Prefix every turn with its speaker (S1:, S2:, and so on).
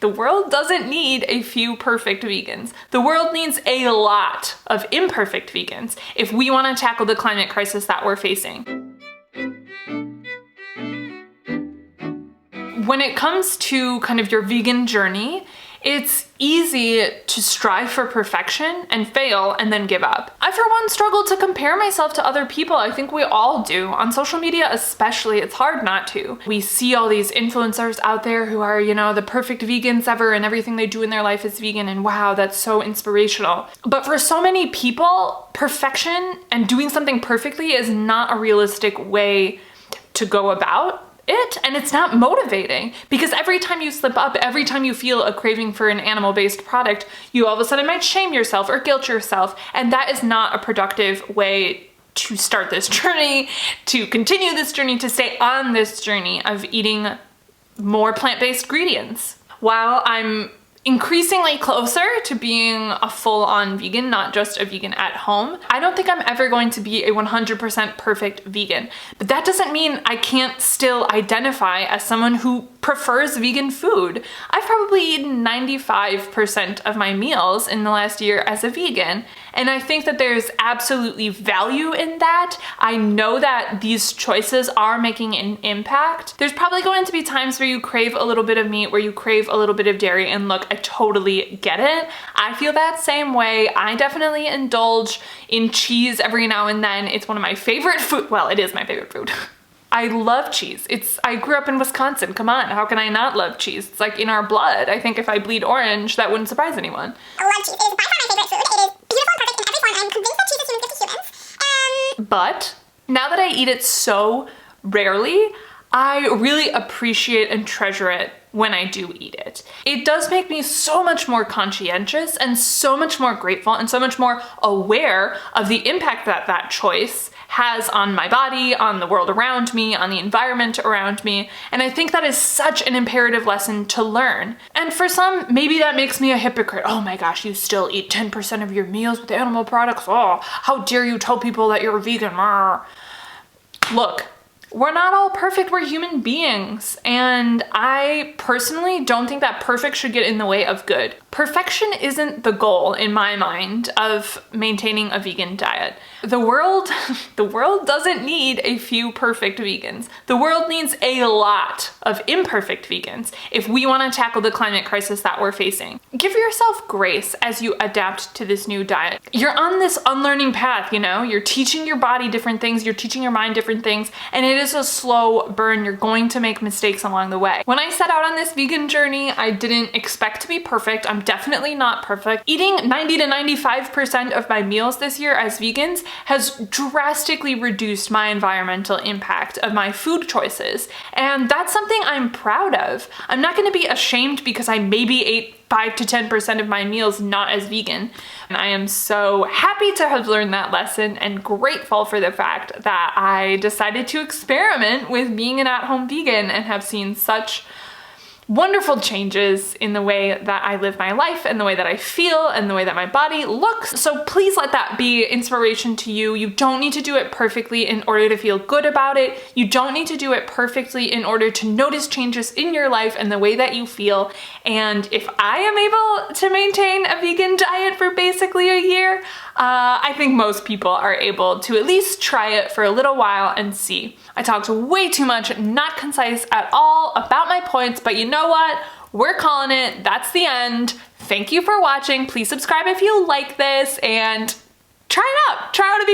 S1: The world doesn't need a few perfect vegans. The world needs a lot of imperfect vegans if we want to tackle the climate crisis that we're facing. When it comes to kind of your vegan journey, it's easy to strive for perfection and fail and then give up. I, for one, struggle to compare myself to other people. I think we all do. On social media especially, it's hard not to. We see all these influencers out there who are, the perfect vegans ever, and everything they do in their life is vegan, and wow, that's so inspirational. But for so many people, perfection and doing something perfectly is not a realistic way to go about it, and it's not motivating, because every time you slip up, every time you feel a craving for an animal-based product, you all of a sudden might shame yourself or guilt yourself, and that is not a productive way to start this journey, to continue this journey, to stay on this journey of eating more plant-based ingredients. While I'm increasingly closer to being a full-on vegan, not just a vegan at home, I don't think I'm ever going to be a 100% perfect vegan. But that doesn't mean I can't still identify as someone who prefers vegan food. I've probably eaten 95% of my meals in the last year as a vegan, and I think that there's absolutely value in that. I know that these choices are making an impact. There's probably going to be times where you crave a little bit of meat, where you crave a little bit of dairy, and look, I totally get it. I feel that same way. I definitely indulge in cheese every now and then. It's one of my favorite food. Well, it is my favorite food. I love cheese. I grew up in Wisconsin. Come on, how can I not love cheese? It's like in our blood. I think if I bleed orange, that wouldn't surprise anyone.
S2: I love cheese. It is by far my favorite food. It is beautiful and perfect in every form. I'm convinced that cheese is humans good to humans.
S1: But now that I eat it so rarely, I really appreciate and treasure it when I do eat it. It does make me so much more conscientious and so much more grateful and so much more aware of the impact that that choice has on my body, on the world around me, on the environment around me. And I think that is such an imperative lesson to learn. And for some, maybe that makes me a hypocrite. Oh my gosh, you still eat 10% of your meals with animal products. Oh, how dare you tell people that you're a vegan. Look, we're not all perfect, we're human beings. And I personally don't think that perfect should get in the way of good. Perfection isn't the goal, in my mind, of maintaining a vegan diet. The world doesn't need a few perfect vegans. The world needs a lot of imperfect vegans if we want to tackle the climate crisis that we're facing. Give yourself grace as you adapt to this new diet. You're on this unlearning path, You're teaching your body different things, you're teaching your mind different things, and it is a slow burn. You're going to make mistakes along the way. When I set out on this vegan journey, I didn't expect to be perfect. I'm definitely not perfect. Eating 90 to 95% of my meals this year as vegans has drastically reduced my environmental impact of my food choices. And that's something I'm proud of. I'm not going to be ashamed because I maybe ate 5 to 10% of my meals not as vegan. And I am so happy to have learned that lesson and grateful for the fact that I decided to experiment with being an at-home vegan and have seen such wonderful changes in the way that I live my life and the way that I feel and the way that my body looks. So please let that be inspiration to you. You don't need to do it perfectly in order to feel good about it. You don't need to do it perfectly in order to notice changes in your life and the way that you feel. And if I am able to maintain a vegan diet for basically a year, I think most people are able to at least try it for a little while and see. I talked way too much, not concise at all about my points, but you know what? We're calling it. That's the end. Thank you for watching. Please subscribe if you like this, and try it out. Try out a